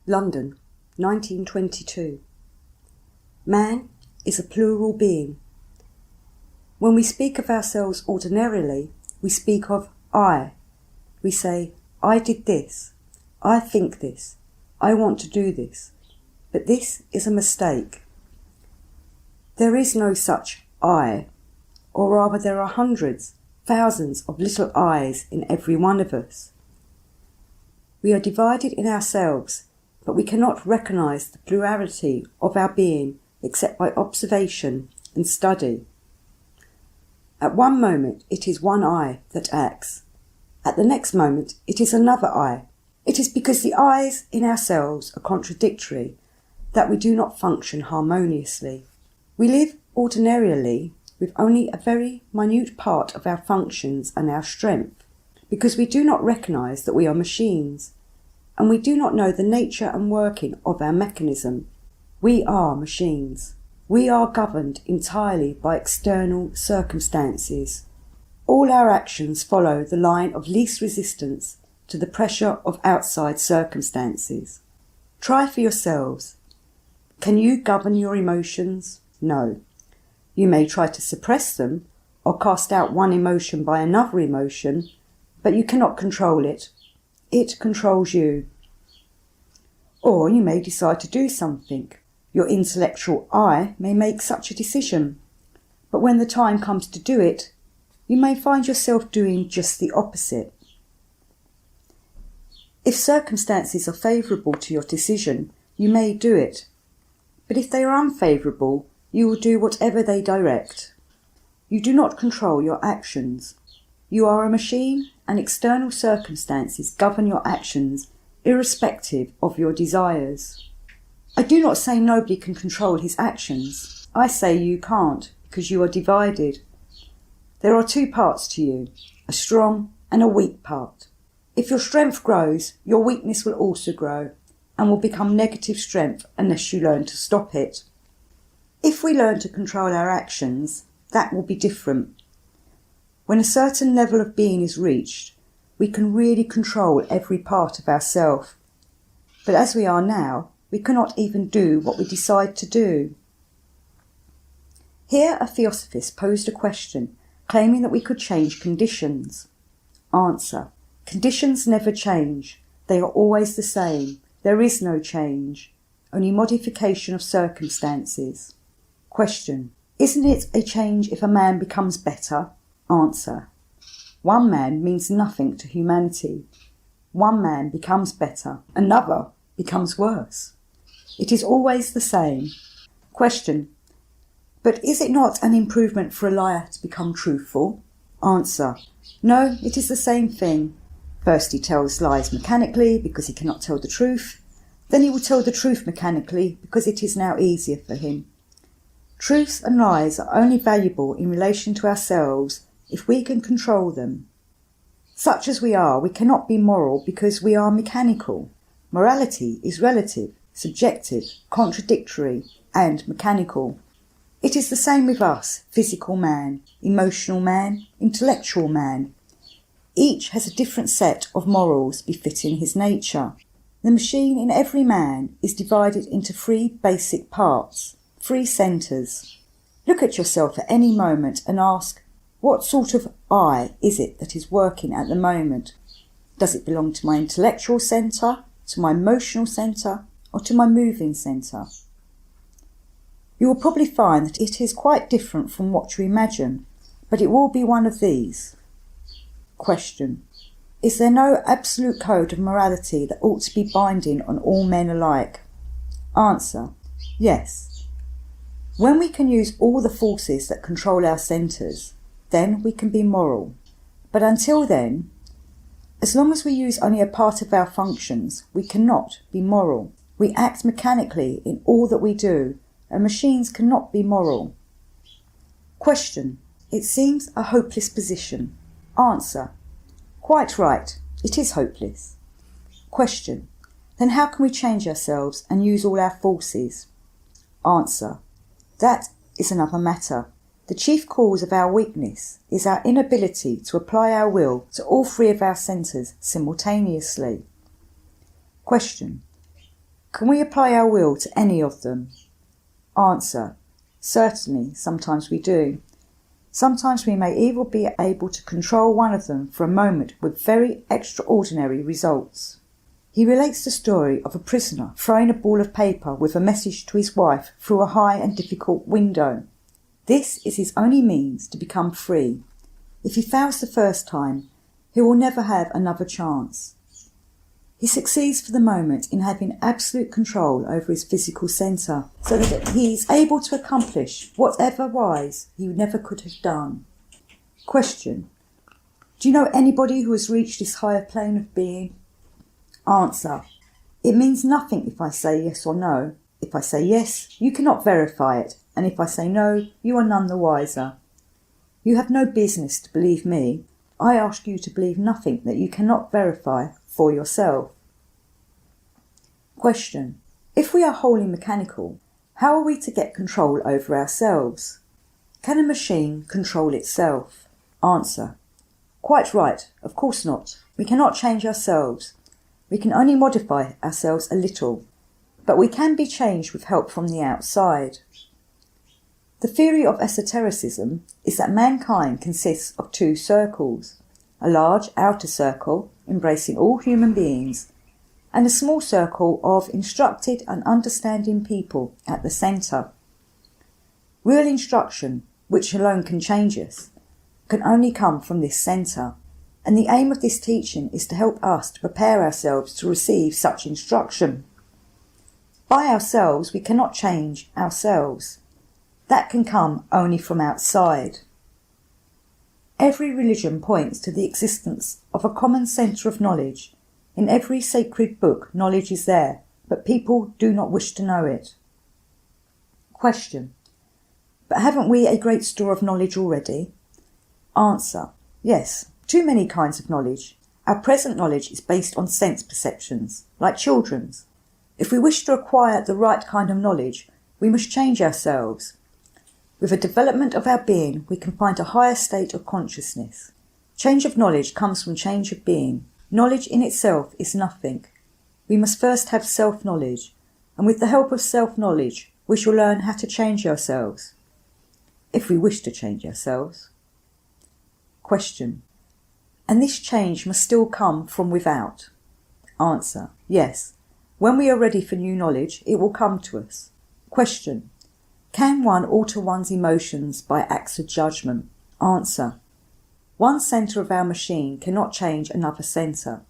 London, 1922. Man is a plural being. When we speak of ourselves ordinarily, we speak of I. We say, I did this, I think this, I want to do this. But this is a mistake. There is no such I, or rather there are hundreds, thousands of little I's in every one of us. We are divided in ourselves, but we cannot recognise the plurality of our being except by observation and study. At one moment it is one I that acts. At the next moment it is another I. It is because the I's in ourselves are contradictory that we do not function harmoniously. We live ordinarily with only a very minute part of our functions and our strength, because we do not recognise that we are machines, and we do not know the nature and working of our mechanism. We are machines. We are governed entirely by external circumstances. All our actions follow the line of least resistance to the pressure of outside circumstances. Try for yourselves. Can you govern your emotions? No. You may try to suppress them or cast out one emotion by another emotion, but you cannot control it. It controls you. Or you may decide to do something. Your intellectual I may make such a decision, but when the time comes to do it, you may find yourself doing just the opposite. If circumstances are favourable to your decision, you may do it, but if they are unfavourable, you will do whatever they direct. You do not control your actions. You are a machine, and external circumstances govern your actions irrespective of your desires. I do not say nobody can control his actions. I say you can't, because you are divided. There are two parts to you, a strong and a weak part. If your strength grows, your weakness will also grow, and will become negative strength unless you learn to stop it. If we learn to control our actions, that will be different. When a certain level of being is reached, we can really control every part of ourself. But as we are now, we cannot even do what we decide to do. Here a theosophist posed a question, claiming that we could change conditions. Answer: conditions never change. They are always the same. There is no change, only modification of circumstances. Question: isn't it a change if a man becomes better? Answer: one man means nothing to humanity. One man becomes better, another becomes worse. It is always the same. Question: but is it not an improvement for a liar to become truthful? Answer: no, it is the same thing. First he tells lies mechanically because he cannot tell the truth. Then he will tell the truth mechanically because it is now easier for him. Truths and lies are only valuable in relation to ourselves if we can control them. Such as we are, we cannot be moral because we are mechanical. Morality is relative, subjective, contradictory, and mechanical. It is the same with us, physical man, emotional man, intellectual man. Each has a different set of morals befitting his nature. The machine in every man is divided into three basic parts, three centres. Look at yourself at any moment and ask, what sort of I is it that is working at the moment? Does it belong to my intellectual centre, to my emotional centre, or to my moving centre? You will probably find that it is quite different from what you imagine, but it will be one of these. Question: is there no absolute code of morality that ought to be binding on all men alike? Answer: yes. When we can use all the forces that control our centres, then we can be moral. But until then, as long as we use only a part of our functions, we cannot be moral. We act mechanically in all that we do, and machines cannot be moral. Question: it seems a hopeless position. Answer: quite right, it is hopeless. Question: then how can we change ourselves and use all our forces? Answer: that is another matter. The chief cause of our weakness is our inability to apply our will to all three of our centres simultaneously. Question: Can we apply our will to any of them? Answer: certainly, sometimes we do. Sometimes we may even be able to control one of them for a moment with very extraordinary results. He relates the story of a prisoner throwing a ball of paper with a message to his wife through a high and difficult window. This is his only means to become free. If he fails the first time, he will never have another chance. He succeeds for the moment in having absolute control over his physical centre, so that he is able to accomplish whatever otherwise he never could have done. Question: do you know anybody who has reached this higher plane of being? Answer: it means nothing if I say yes or no. If I say yes, you cannot verify it, and if I say no, you are none the wiser. You have no business to believe me. I ask you to believe nothing that you cannot verify for yourself. Question: if we are wholly mechanical, how are we to get control over ourselves? Can a machine control itself? Answer: quite right, of course not. We cannot change ourselves. We can only modify ourselves a little, but we can be changed with help from the outside. The theory of esotericism is that mankind consists of two circles: a large outer circle embracing all human beings, and a small circle of instructed and understanding people at the centre. Real instruction, which alone can change us, can only come from this centre, and the aim of this teaching is to help us to prepare ourselves to receive such instruction. By ourselves we cannot change ourselves. That can come only from outside. Every religion points to the existence of a common centre of knowledge. In every sacred book knowledge is there, but people do not wish to know it. Question: but haven't we a great store of knowledge already? Answer: yes. Too many kinds of knowledge. Our present knowledge is based on sense perceptions, like children's. If we wish to acquire the right kind of knowledge, we must change ourselves. With the development of our being, we can find a higher state of consciousness. Change of knowledge comes from change of being. Knowledge in itself is nothing. We must first have self-knowledge, and with the help of self-knowledge, we shall learn how to change ourselves. If we wish to change ourselves. Question: and this change must still come from without? Answer: yes. When we are ready for new knowledge, it will come to us. Question: can one alter one's emotions by acts of judgment? Answer: one centre of our machine cannot change another centre.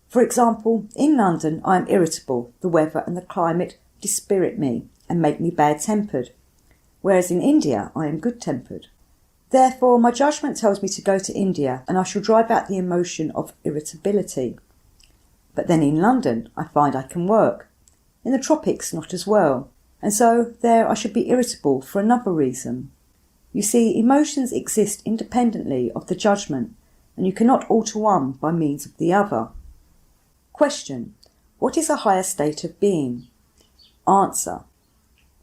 For example, in London I am irritable. The weather and the climate dispirit me and make me bad-tempered, whereas in India I am good-tempered. Therefore, my judgment tells me to go to India, and I shall drive out the emotion of irritability. But then in London I find I can work. In the tropics not as well, and so there I should be irritable for another reason. You see, emotions exist independently of the judgment, and you cannot alter one by means of the other. Question: what is a higher state of being? Answer: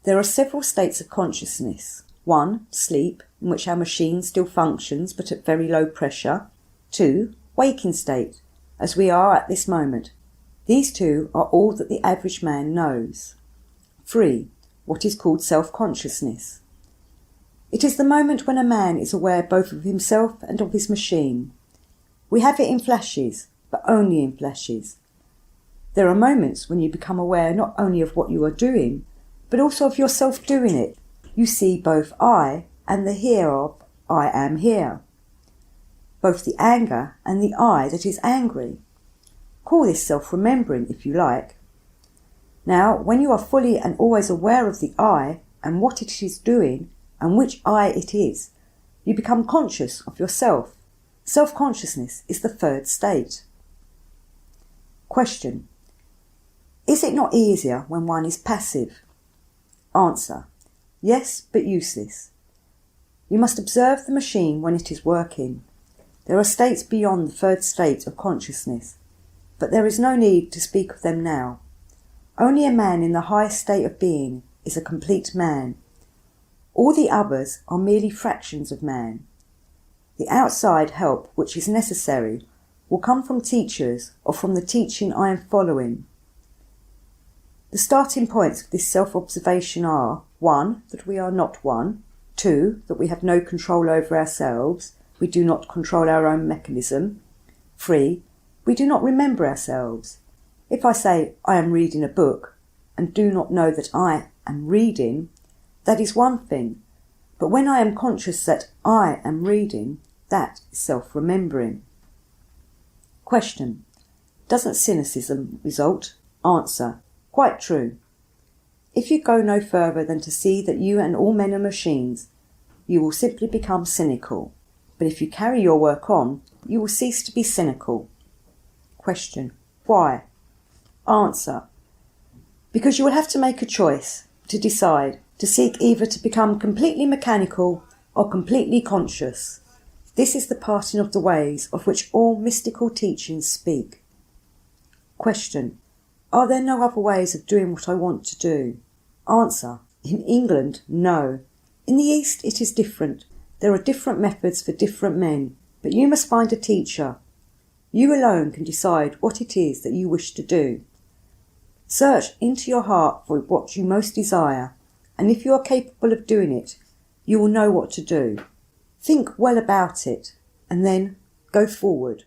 there are several states of consciousness. 1. Sleep, in which our machine still functions but at very low pressure. 2. Waking state, as we are at this moment. These two are all that the average man knows. 3. What is called self-consciousness. It is the moment when a man is aware both of himself and of his machine. We have it in flashes, but only in flashes. There are moments when you become aware not only of what you are doing, but also of yourself doing it. You see both I and the here of I am here. Both the anger and the I that is angry. Call this self-remembering if you like. Now, when you are fully and always aware of the I and what it is doing and which I it is, you become conscious of yourself. Self-consciousness is the third state. Question: is it not easier when one is passive? Answer: yes, but useless. You must observe the machine when it is working. There are states beyond the third state of consciousness, but there is no need to speak of them now. Only a man in the highest state of being is a complete man. All the others are merely fractions of man. The outside help which is necessary will come from teachers or from the teaching I am following. The starting points of this self-observation are 1. That we are not one. 2. That we have no control over ourselves. We do not control our own mechanism. 3. We do not remember ourselves. If I say I am reading a book and do not know that I am reading, that is one thing. But when I am conscious that I am reading, that is self-remembering. Question. Doesn't cynicism result? Answer. Quite true. If you go no further than to see that you and all men are machines, you will simply become cynical. But if you carry your work on, you will cease to be cynical. Question. Why? Answer. Because you will have to make a choice, to decide, to seek either to become completely mechanical or completely conscious. This is the parting of the ways of which all mystical teachings speak. Question. Are there no other ways of doing what I want to do? Answer. In England, no. In the East it is different. There are different methods for different men, but you must find a teacher. You alone can decide what it is that you wish to do. Search into your heart for what you most desire, and if you are capable of doing it, you will know what to do. Think well about it, and then go forward.